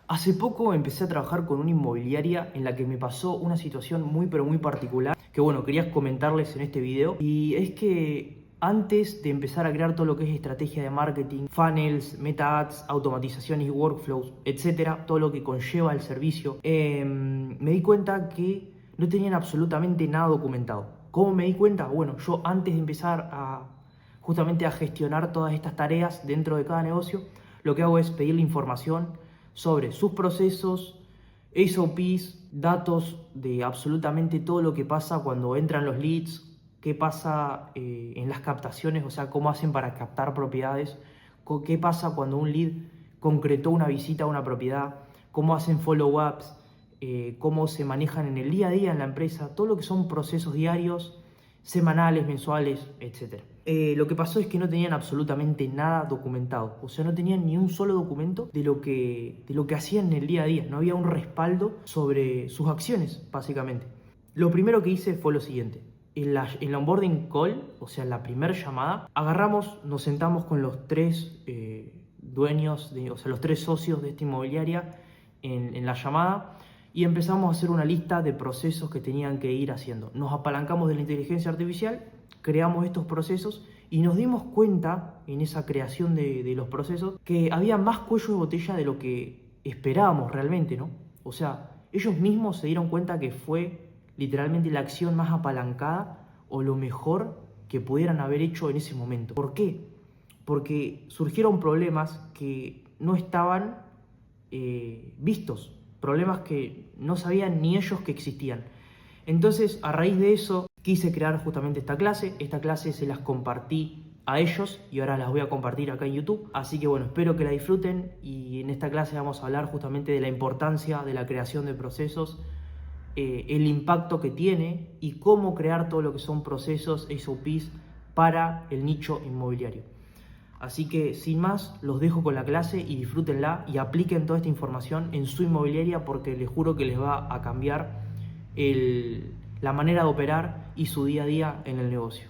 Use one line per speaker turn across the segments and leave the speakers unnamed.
Hace poco empecé a trabajar con una inmobiliaria en la que me pasó una situación muy pero muy particular que bueno, quería comentarles en este video. Y es que antes de empezar a crear todo lo que es estrategia de marketing, funnels, meta ads, automatizaciones y workflows, etcétera, todo lo que conlleva el servicio, me di cuenta que no tenían absolutamente nada documentado. ¿Cómo me di cuenta? Bueno, yo antes de empezar justamente a gestionar todas estas tareas dentro de cada negocio, lo que hago es pedirle información sobre sus procesos, SOPs, datos de absolutamente todo lo que pasa cuando entran los leads, qué pasa en las captaciones, o sea, cómo hacen para captar propiedades, qué pasa cuando un lead concretó una visita a una propiedad, cómo hacen follow-ups, cómo se manejan en el día a día en la empresa, todo lo que son procesos diarios, semanales, mensuales, etc. Lo que pasó es que no tenían absolutamente nada documentado, o sea, no tenían ni un solo documento de lo que hacían en el día a día, no había un respaldo sobre sus acciones, básicamente. Lo primero que hice fue lo siguiente: en la onboarding call, o sea, en la primera llamada, nos sentamos con los tres dueños, o sea, los tres socios de esta inmobiliaria en la llamada, y empezamos a hacer una lista de procesos que tenían que ir haciendo. Nos apalancamos de la inteligencia artificial, creamos estos procesos y nos dimos cuenta en esa creación de los procesos que había más cuello de botella de lo que esperábamos realmente, ¿no? O sea, ellos mismos se dieron cuenta que fue literalmente la acción más apalancada o lo mejor que pudieran haber hecho en ese momento. ¿Por qué? Porque surgieron problemas que no estaban vistos, problemas que no sabían ni ellos que existían. Entonces, a raíz de eso, quise crear justamente esta clase. Esta clase se las compartí a ellos y ahora las voy a compartir acá en YouTube. Así que bueno, espero que la disfruten, y en esta clase vamos a hablar justamente de la importancia de la creación de procesos, el impacto que tiene y cómo crear todo lo que son procesos, SOPs para el nicho inmobiliario. Así que sin más, los dejo con la clase y disfrútenla y apliquen toda esta información en su inmobiliaria, porque les juro que les va a cambiar la manera de operar y su día a día en el negocio.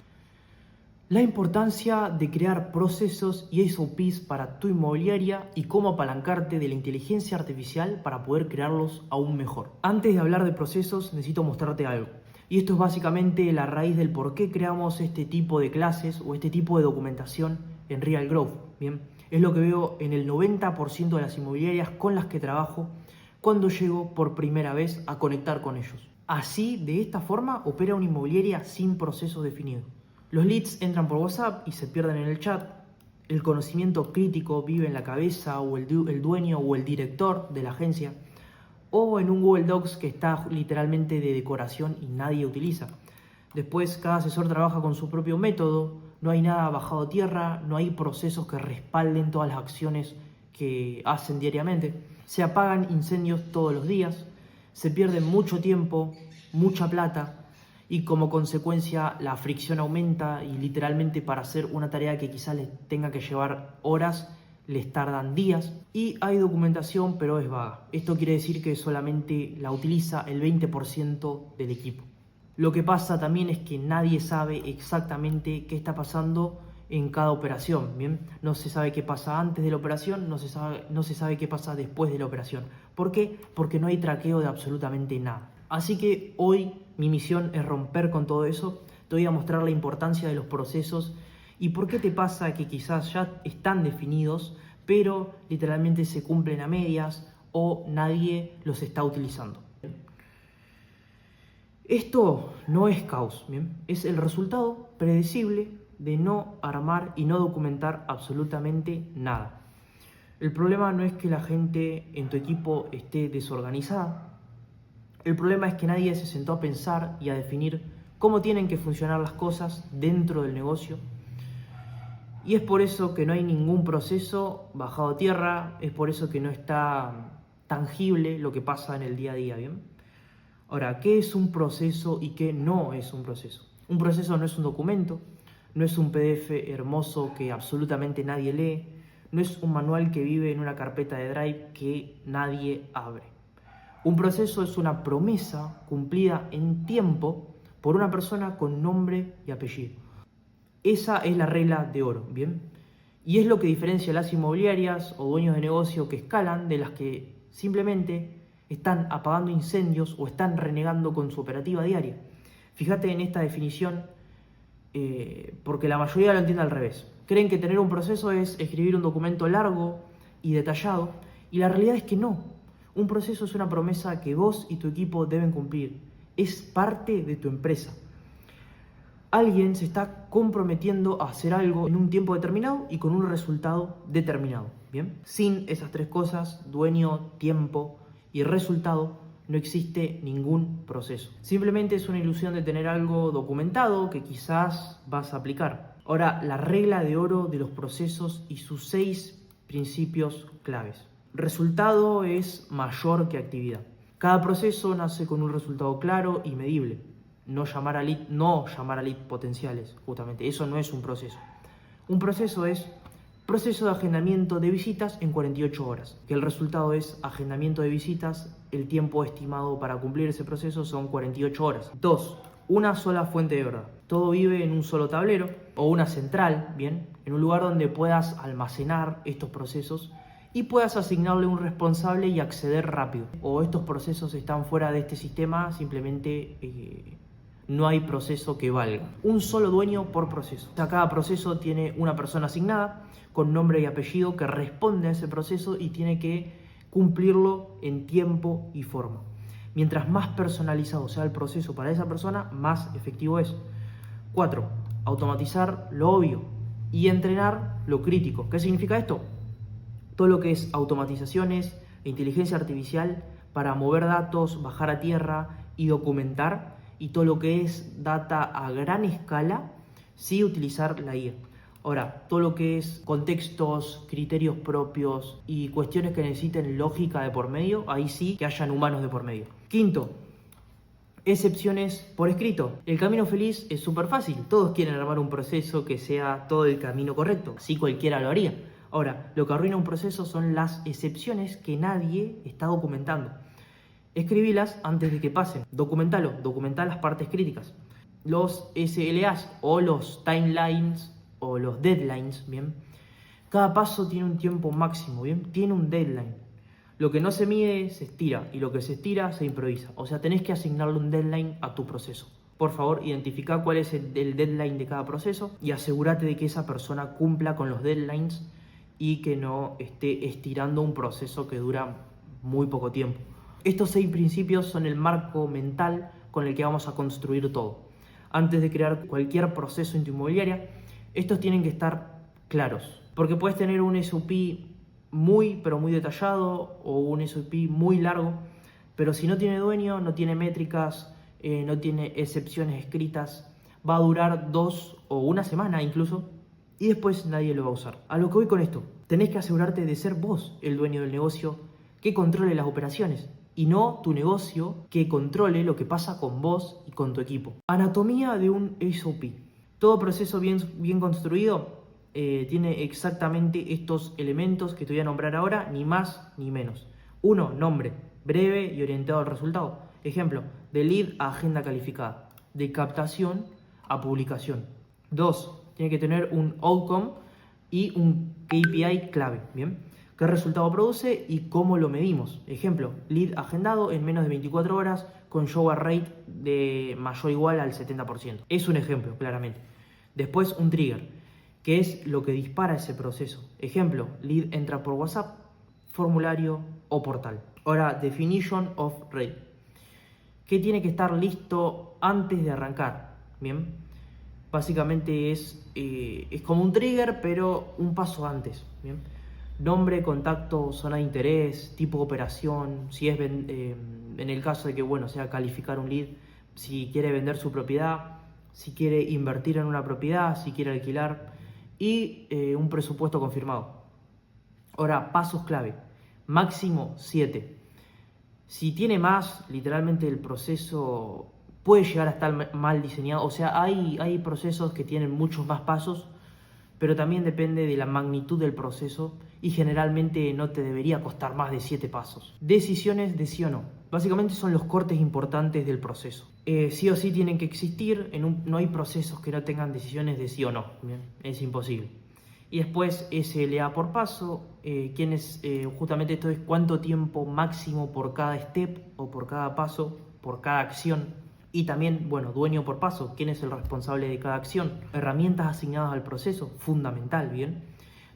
La importancia de crear procesos y SOPs para tu inmobiliaria y cómo apalancarte de la inteligencia artificial para poder crearlos aún mejor. Antes de hablar de procesos, necesito mostrarte algo. Y esto es básicamente la raíz del por qué creamos este tipo de clases o este tipo de documentación en Real Growth. Bien, es lo que veo en el 90% de las inmobiliarias con las que trabajo cuando llego por primera vez a conectar con ellos. Así, de esta forma, opera una inmobiliaria sin procesos definidos. Los leads entran por WhatsApp y se pierden en el chat. El conocimiento crítico vive en la cabeza o el dueño o el director de la agencia, o en un Google Docs que está literalmente de decoración y nadie utiliza. Después, cada asesor trabaja con su propio método, no hay nada bajado a tierra, no hay procesos que respalden todas las acciones que hacen diariamente. Se apagan incendios todos los días, se pierde mucho tiempo, mucha plata, y como consecuencia la fricción aumenta y literalmente para hacer una tarea que quizás les tenga que llevar horas, les tardan días. Y hay documentación, pero es vaga. Esto quiere decir que solamente la utiliza el 20% del equipo. Lo que pasa también es que nadie sabe exactamente qué está pasando en cada operación, ¿bien? No se sabe qué pasa antes de la operación, no se sabe qué pasa después de la operación. ¿Por qué? Porque no hay traqueo de absolutamente nada. Así que hoy mi misión es romper con todo eso. Te voy a mostrar la importancia de los procesos y por qué te pasa que quizás ya están definidos, pero literalmente se cumplen a medias o nadie los está utilizando. Esto no es caos, ¿bien? Es el resultado predecible de no armar y no documentar absolutamente nada. El problema no es que la gente en tu equipo esté desorganizada. El problema es que nadie se sentó a pensar y a definir cómo tienen que funcionar las cosas dentro del negocio. Y es por eso que no hay ningún proceso bajado a tierra, es por eso que no está tangible lo que pasa en el día a día, ¿bien? Ahora, ¿qué es un proceso y qué no es un proceso? Un proceso no es un documento, no es un PDF hermoso que absolutamente nadie lee, no es un manual que vive en una carpeta de Drive que nadie abre. Un proceso es una promesa cumplida en tiempo por una persona con nombre y apellido. Esa es la regla de oro, ¿bien? Y es lo que diferencia a las inmobiliarias o dueños de negocio que escalan de las que simplemente están apagando incendios o están renegando con su operativa diaria. Fíjate en esta definición, porque la mayoría lo entiende al revés. Creen que tener un proceso es escribir un documento largo y detallado, y la realidad es que no. Un proceso es una promesa que vos y tu equipo deben cumplir. Es parte de tu empresa. Alguien se está comprometiendo a hacer algo en un tiempo determinado y con un resultado determinado. ¿Bien? Sin esas tres cosas, dueño, tiempo y resultado, no existe ningún proceso. Simplemente es una ilusión de tener algo documentado que quizás vas a aplicar. Ahora, la regla de oro de los procesos y sus 6 principios claves. Resultado es mayor que actividad. Cada proceso nace con un resultado claro y medible. No llamar a lead potenciales, justamente. Eso no es un proceso. Un proceso es proceso de agendamiento de visitas en 48 horas. Que el resultado es agendamiento de visitas. El tiempo estimado para cumplir ese proceso son 48 horas. 2. Una sola fuente de verdad. Todo vive en un solo tablero o una central, ¿bien? En un lugar donde puedas almacenar estos procesos y puedas asignarle un responsable y acceder rápido. O estos procesos están fuera de este sistema, simplemente no hay proceso que valga. Un solo dueño por proceso. O sea, cada proceso tiene una persona asignada con nombre y apellido que responde a ese proceso y tiene que cumplirlo en tiempo y forma. Mientras más personalizado sea el proceso para esa persona, más efectivo es. 4. Automatizar lo obvio y entrenar lo crítico. ¿Qué significa esto? Todo lo que es automatizaciones e inteligencia artificial para mover datos, bajar a tierra y documentar, y todo lo que es data a gran escala, sí utilizar la IA. Ahora, todo lo que es contextos, criterios propios y cuestiones que necesiten lógica de por medio, ahí sí que hayan humanos de por medio. 5. Excepciones por escrito. El camino feliz es súper fácil. Todos quieren armar un proceso que sea todo el camino correcto. Sí, cualquiera lo haría. Ahora, lo que arruina un proceso son las excepciones que nadie está documentando. Escribilas antes de que pasen. Documenta las partes críticas. Los SLAs o los timelines o los deadlines, ¿bien? Cada paso tiene un tiempo máximo, ¿bien? Tiene un deadline. Lo que no se mide se estira y lo que se estira se improvisa. O sea, tenés que asignarle un deadline a tu proceso. Por favor, identifica cuál es el deadline de cada proceso y asegúrate de que esa persona cumpla con los deadlines y que no esté estirando un proceso que dura muy poco tiempo. Estos 6 principios son el marco mental con el que vamos a construir todo. Antes de crear cualquier proceso en tu inmobiliaria, estos tienen que estar claros. Porque puedes tener un SOP muy detallado o un SOP muy largo, pero si no tiene dueño, no tiene métricas, no tiene excepciones escritas, va a durar 2 o 1 semana incluso, y después nadie lo va a usar. A lo que voy con esto, tenés que asegurarte de ser vos el dueño del negocio que controle las operaciones y no tu negocio que controle lo que pasa con vos y con tu equipo. Anatomía de un SOP. Todo proceso bien construido tiene exactamente estos elementos que te voy a nombrar ahora, ni más ni menos. 1. Nombre, breve y orientado al resultado. Ejemplo, de lead a agenda calificada, de captación a publicación. 2. Tiene que tener un outcome y un KPI clave, ¿bien? ¿Qué resultado produce y cómo lo medimos? Ejemplo, lead agendado en menos de 24 horas con show rate de mayor o igual al 70%. Es un ejemplo, claramente. Después, un trigger, que es lo que dispara ese proceso. Ejemplo, lead entra por WhatsApp, formulario o portal. Ahora, definition of rate, que tiene que estar listo antes de arrancar, ¿bien? Básicamente es como un trigger, pero un paso antes, ¿bien? Nombre, contacto, zona de interés, tipo de operación, si es en el caso de que sea calificar un lead, si quiere vender su propiedad, si quiere invertir en una propiedad, si quiere alquilar y un presupuesto confirmado. Ahora, pasos clave, máximo 7. Si tiene más, literalmente el proceso puede llegar a estar mal diseñado. O sea, hay procesos que tienen muchos más pasos, pero también depende de la magnitud del proceso y generalmente no te debería costar más de 7 pasos. Decisiones de sí o no. Básicamente son los cortes importantes del proceso. Sí o sí tienen que existir, no hay procesos que no tengan decisiones de sí o no. ¿Bien? Es imposible. Y después SLA por paso, justamente esto es cuánto tiempo máximo por cada step o por cada paso, por cada acción. Y también, bueno, dueño por paso, quién es el responsable de cada acción. Herramientas asignadas al proceso, fundamental, ¿bien?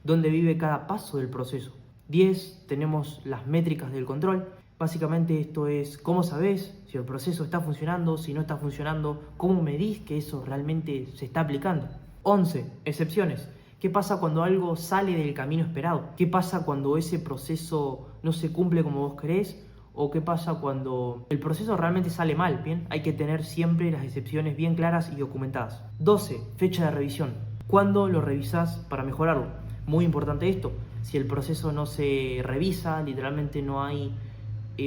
Dónde vive cada paso del proceso. 10, tenemos las métricas del control. Básicamente esto es cómo sabés si el proceso está funcionando, si no está funcionando, cómo medís que eso realmente se está aplicando. 11, excepciones. ¿Qué pasa cuando algo sale del camino esperado? ¿Qué pasa cuando ese proceso no se cumple como vos querés? ¿O qué pasa cuando el proceso realmente sale mal? Bien, hay que tener siempre las excepciones bien claras y documentadas. 12, fecha de revisión. ¿Cuándo lo revisás para mejorarlo? Muy importante esto. Si el proceso no se revisa, literalmente no hay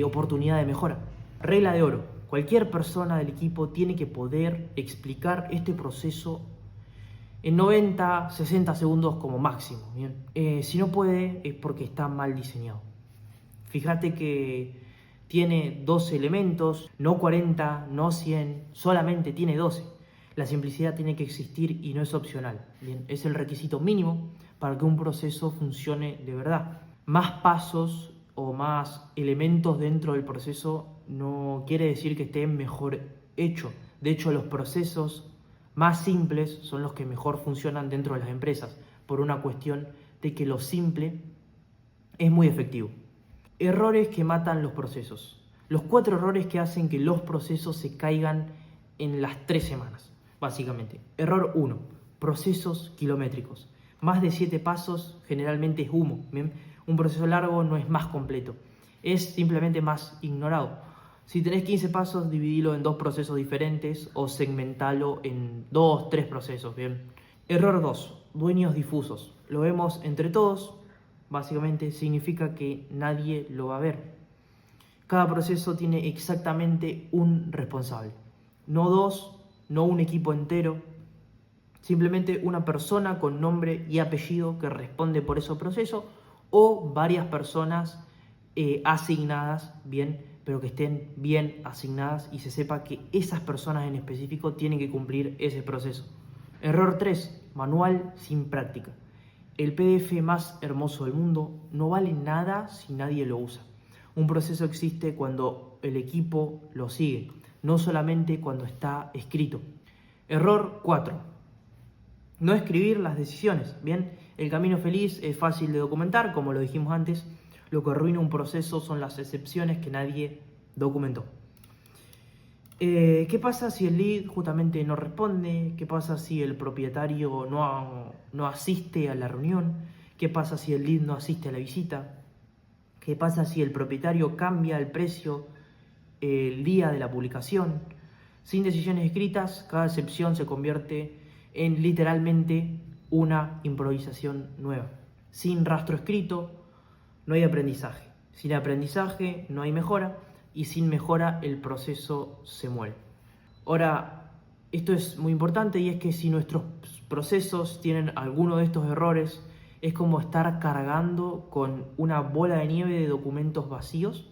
oportunidad de mejora. Regla de oro. Cualquier persona del equipo tiene que poder explicar este proceso en 90, 60 segundos como máximo. ¿Bien? Si no puede es porque está mal diseñado. Fíjate que tiene 12 elementos, no 40, no 100, solamente tiene 12. La simplicidad tiene que existir y no es opcional. Bien, es el requisito mínimo para que un proceso funcione de verdad. Más pasos o más elementos dentro del proceso no quiere decir que esté mejor hecho. De hecho, los procesos más simples son los que mejor funcionan dentro de las empresas, por una cuestión de que lo simple es muy efectivo. Errores que matan los procesos. Los 4 errores que hacen que los procesos se caigan en las 3 semanas, básicamente. Error 1, procesos kilométricos. Más de 7 pasos generalmente es humo. ¿Bien? Un proceso largo no es más completo, es simplemente más ignorado. Si tenés 15 pasos, dividilo en 2 procesos diferentes o segmentalo en 2, 3 procesos. Bien. Error 2, dueños difusos. Lo vemos entre todos, básicamente significa que nadie lo va a ver. Cada proceso tiene exactamente un responsable, no 2, no un equipo entero, simplemente una persona con nombre y apellido que responde por ese proceso o varias personas asignadas, bien, pero que estén bien asignadas y se sepa que esas personas en específico tienen que cumplir ese proceso. Error 3, manual sin práctica. El PDF más hermoso del mundo no vale nada si nadie lo usa. Un proceso existe cuando el equipo lo sigue, no solamente cuando está escrito. Error 4. No escribir las decisiones. Bien, el camino feliz es fácil de documentar, como lo dijimos antes. Lo que arruina un proceso son las excepciones que nadie documentó. ¿Qué pasa si el lead justamente no responde? ¿Qué pasa si el propietario no asiste a la reunión? ¿Qué pasa si el lead no asiste a la visita? ¿Qué pasa si el propietario cambia el precio el día de la publicación? Sin decisiones escritas, cada excepción se convierte en literalmente una improvisación nueva. Sin rastro escrito, no hay aprendizaje. Sin aprendizaje, no hay mejora. Y sin mejora, el proceso se muere. Ahora, esto es muy importante y es que si nuestros procesos tienen alguno de estos errores, es como estar cargando con una bola de nieve de documentos vacíos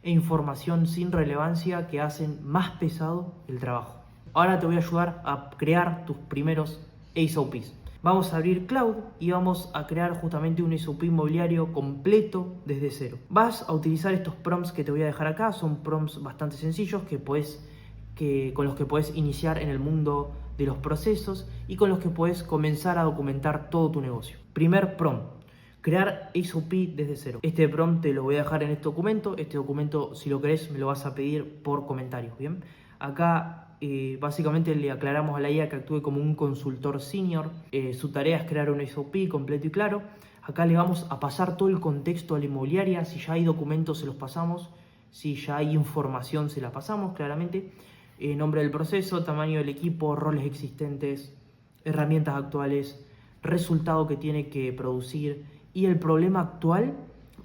e información sin relevancia que hacen más pesado el trabajo. Ahora te voy a ayudar a crear tus primeros SOPs. Vamos a abrir Cloud y vamos a crear justamente un SOP inmobiliario completo desde cero. Vas a utilizar estos prompts que te voy a dejar acá, son prompts bastante sencillos con los que puedes iniciar en el mundo de los procesos y con los que puedes comenzar a documentar todo tu negocio. Primer prompt, crear SOP desde cero. Este prompt te lo voy a dejar en este documento. Este documento, si lo querés, me lo vas a pedir por comentarios, ¿bien? Acá básicamente le aclaramos a la IA que actúe como un consultor senior. Su tarea es crear un SOP completo y claro. Acá le vamos a pasar todo el contexto a la inmobiliaria. Si ya hay documentos, se los pasamos. Si ya hay información, se la pasamos, claramente. Nombre del proceso, tamaño del equipo, roles existentes, herramientas actuales, resultado que tiene que producir y el problema actual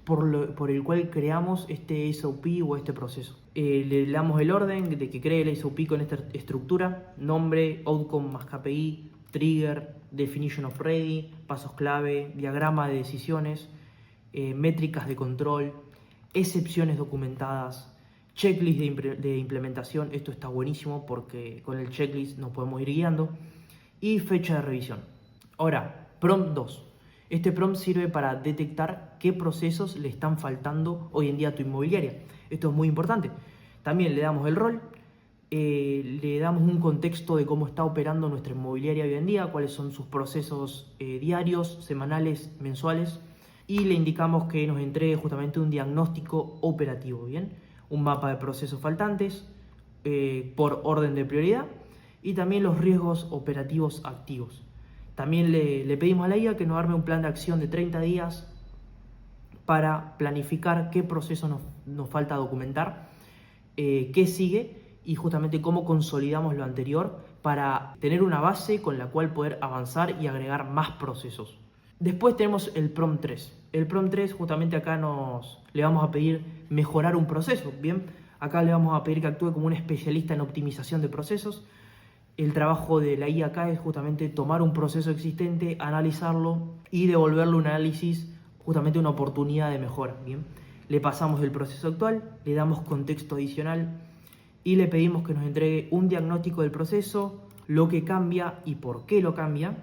por el cual creamos este SOP o este proceso. Le damos el orden de que cree el SOP con esta estructura: nombre, outcome más KPI, trigger, definition of ready, pasos clave, diagrama de decisiones, métricas de control, excepciones documentadas, checklist de implementación. Esto está buenísimo porque con el checklist nos podemos ir guiando, y fecha de revisión. Ahora, prompt 2. Este prompt sirve para detectar qué procesos le están faltando hoy en día a tu inmobiliaria. Esto es muy importante. También le damos el rol, le damos un contexto de cómo está operando nuestra inmobiliaria hoy en día, cuáles son sus procesos diarios, semanales, mensuales, y le indicamos que nos entregue justamente un diagnóstico operativo, ¿bien? Un mapa de procesos faltantes por orden de prioridad y también los riesgos operativos activos. También le pedimos a la IA que nos arme un plan de acción de 30 días para planificar qué proceso nos falta documentar, qué sigue y justamente cómo consolidamos lo anterior para tener una base con la cual poder avanzar y agregar más procesos. Después tenemos el prompt 3. El prompt 3 justamente acá le vamos a pedir mejorar un proceso, ¿bien? Acá le vamos a pedir que actúe como un especialista en optimización de procesos. El trabajo de la IA acá es justamente tomar un proceso existente, analizarlo y devolverle un análisis, justamente una oportunidad de mejora, ¿bien? Le pasamos el proceso actual, le damos contexto adicional y le pedimos que nos entregue un diagnóstico del proceso, lo que cambia y por qué lo cambia,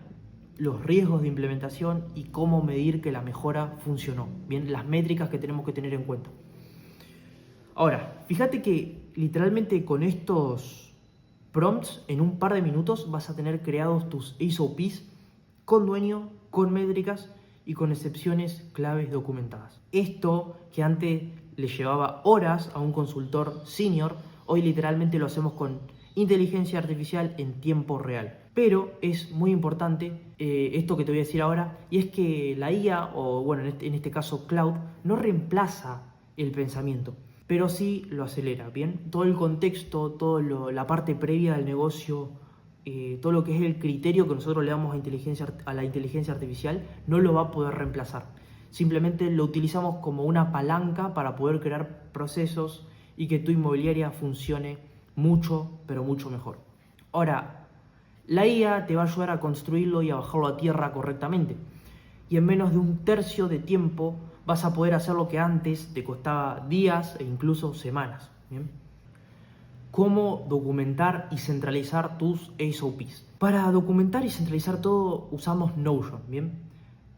los riesgos de implementación y cómo medir que la mejora funcionó, ¿bien? Las métricas que tenemos que tener en cuenta. Ahora, fíjate que literalmente con estos prompts en un par de minutos vas a tener creados tus SOPs con dueño, con métricas y con excepciones claves documentadas. Esto que antes le llevaba horas a un consultor senior, hoy literalmente lo hacemos con inteligencia artificial en tiempo real. Pero es muy importante esto que te voy a decir ahora, y es que la IA, o bueno, en este caso Cloud, no reemplaza el pensamiento, pero sí lo acelera, ¿bien? Todo el contexto, toda la parte previa del negocio, todo lo que es el criterio que nosotros le damos a la inteligencia artificial, no lo va a poder reemplazar. Simplemente lo utilizamos como una palanca para poder crear procesos y que tu inmobiliaria funcione mucho, pero mucho mejor. Ahora, la IA te va a ayudar a construirlo y a bajarlo a tierra correctamente. Y en menos de un tercio de tiempo vas a poder hacer lo que antes te costaba días e incluso semanas, ¿bien? ¿Cómo documentar y centralizar tus SOPs? Para documentar y centralizar todo usamos Notion, ¿bien?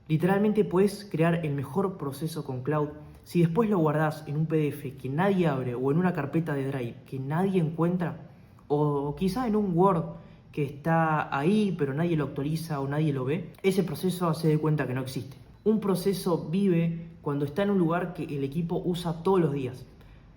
Literalmente puedes crear el mejor proceso con Cloud. Si después lo guardas en un PDF que nadie abre o en una carpeta de Drive que nadie encuentra, o quizá en un Word que está ahí pero nadie lo actualiza o nadie lo ve, ese proceso se dé cuenta que no existe. Un proceso vive cuando está en un lugar que el equipo usa todos los días.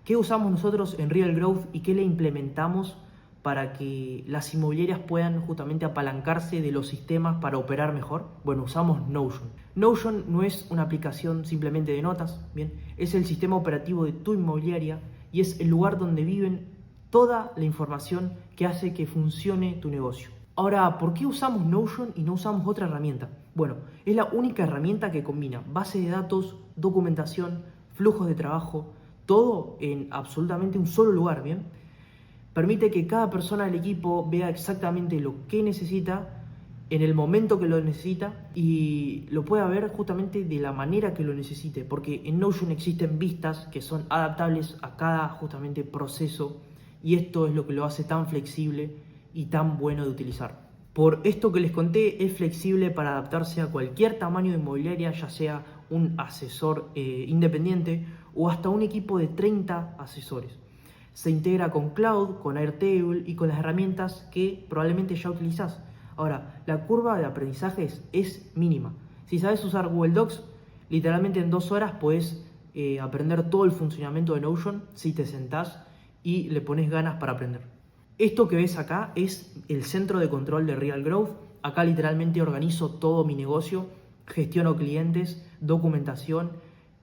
¿Qué usamos nosotros en Real Growth y qué le implementamos para que las inmobiliarias puedan justamente apalancarse de los sistemas para operar mejor? Bueno, usamos Notion. Notion no es una aplicación simplemente de notas, ¿bien? Es el sistema operativo de tu inmobiliaria y es el lugar donde viven toda la información que hace que funcione tu negocio. Ahora, ¿por qué usamos Notion y no usamos otra herramienta? Bueno, es la única herramienta que combina base de datos, documentación, flujos de trabajo, todo en absolutamente un solo lugar, ¿bien? Permite que cada persona del equipo vea exactamente lo que necesita en el momento que lo necesita y lo pueda ver justamente de la manera que lo necesite, porque en Notion existen vistas que son adaptables a cada justamente proceso y esto es lo que lo hace tan flexible y tan bueno de utilizar. Por esto que les conté, es flexible para adaptarse a cualquier tamaño de inmobiliaria, ya sea un asesor independiente o hasta un equipo de 30 asesores. Se integra con Cloud, con Airtable y con las herramientas que probablemente ya utilizás. Ahora, la curva de aprendizaje es mínima. Si sabes usar Google Docs, literalmente en 2 horas puedes aprender todo el funcionamiento de Notion si te sentás y le pones ganas para aprender. Esto que ves acá es el centro de control de Real Growth. Acá literalmente organizo todo mi negocio, gestiono clientes, documentación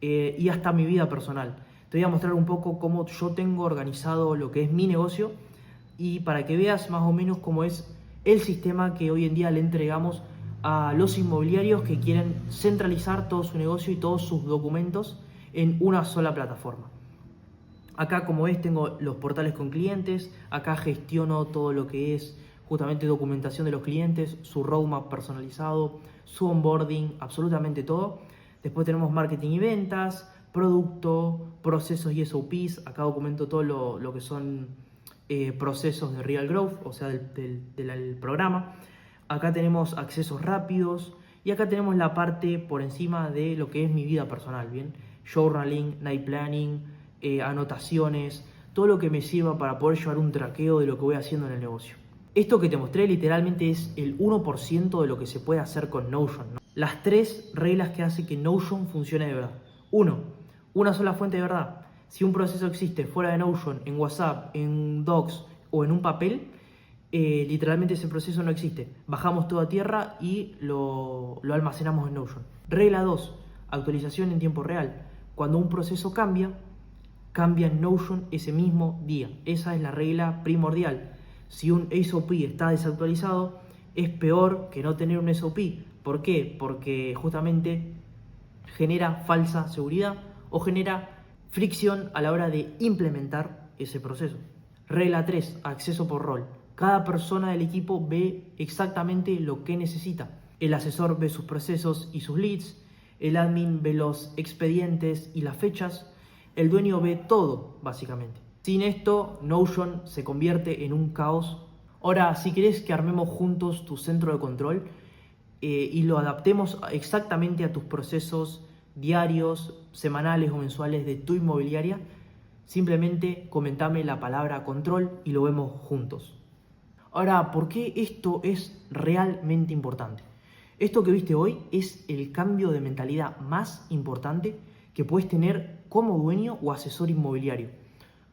y hasta mi vida personal. Te voy a mostrar un poco cómo yo tengo organizado lo que es mi negocio y para que veas más o menos cómo es el sistema que hoy en día le entregamos a los inmobiliarios que quieren centralizar todo su negocio y todos sus documentos en una sola plataforma. Acá, como ves, tengo los portales con clientes, acá gestiono todo lo que es justamente documentación de los clientes, su roadmap personalizado, su onboarding, absolutamente todo. Después tenemos marketing y ventas, producto, procesos y SOPs. Acá documento todo lo que son procesos de Real Growth, o sea, del programa. Acá tenemos accesos rápidos Y acá tenemos la parte por encima de lo que es mi vida personal, ¿bien? Journaling, night planning, anotaciones, todo lo que me sirva para poder llevar un traqueo de lo que voy haciendo en el negocio. Esto que te mostré literalmente es el 1% de lo que se puede hacer con Notion, ¿no? Las 3 reglas que hacen que Notion funcione de verdad. 1. Una sola fuente de verdad. Si un proceso existe fuera de Notion, en WhatsApp, en Docs o en un papel, literalmente ese proceso no existe. Bajamos todo a tierra y lo almacenamos en Notion. Regla 2. Actualización en tiempo real. Cuando un proceso cambia en Notion ese mismo día. Esa es la regla primordial. Si un SOP está desactualizado, es peor que no tener un SOP. ¿Por qué? Porque justamente genera falsa seguridad o genera fricción a la hora de implementar ese proceso. Regla 3. Acceso por rol. Cada persona del equipo ve exactamente lo que necesita. El asesor ve sus procesos y sus leads. El admin ve los expedientes y las fechas. El dueño ve todo, básicamente. Sin esto, Notion se convierte en un caos. Ahora, si querés que armemos juntos tu centro de control y lo adaptemos exactamente a tus procesos diarios, semanales o mensuales de tu inmobiliaria, simplemente comentame la palabra control y lo vemos juntos. Ahora, ¿por qué esto es realmente importante? Esto que viste hoy es el cambio de mentalidad más importante que puedes tener como dueño o asesor inmobiliario.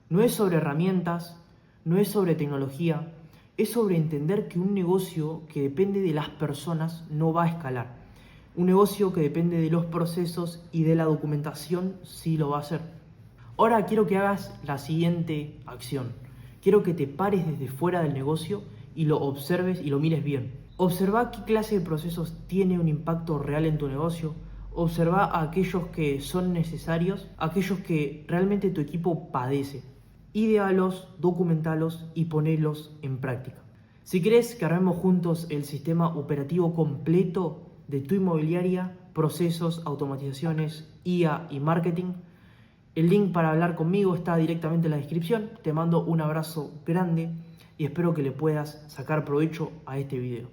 No es sobre herramientas, no es sobre tecnología, es sobre entender que un negocio que depende de las personas no va a escalar. Un negocio que depende de los procesos y de la documentación sí lo va a hacer. Ahora quiero que hagas la siguiente acción. Quiero que te pares desde fuera del negocio y lo observes y lo mires bien. Observa qué clase de procesos tiene un impacto real en tu negocio. Observa a aquellos que son necesarios, aquellos que realmente tu equipo padece. Idealos, documentalos y ponelos en práctica. Si querés que armemos juntos el sistema operativo completo de tu inmobiliaria, procesos, automatizaciones, IA y marketing, el link para hablar conmigo está directamente en la descripción. Te mando un abrazo grande y espero que le puedas sacar provecho a este video.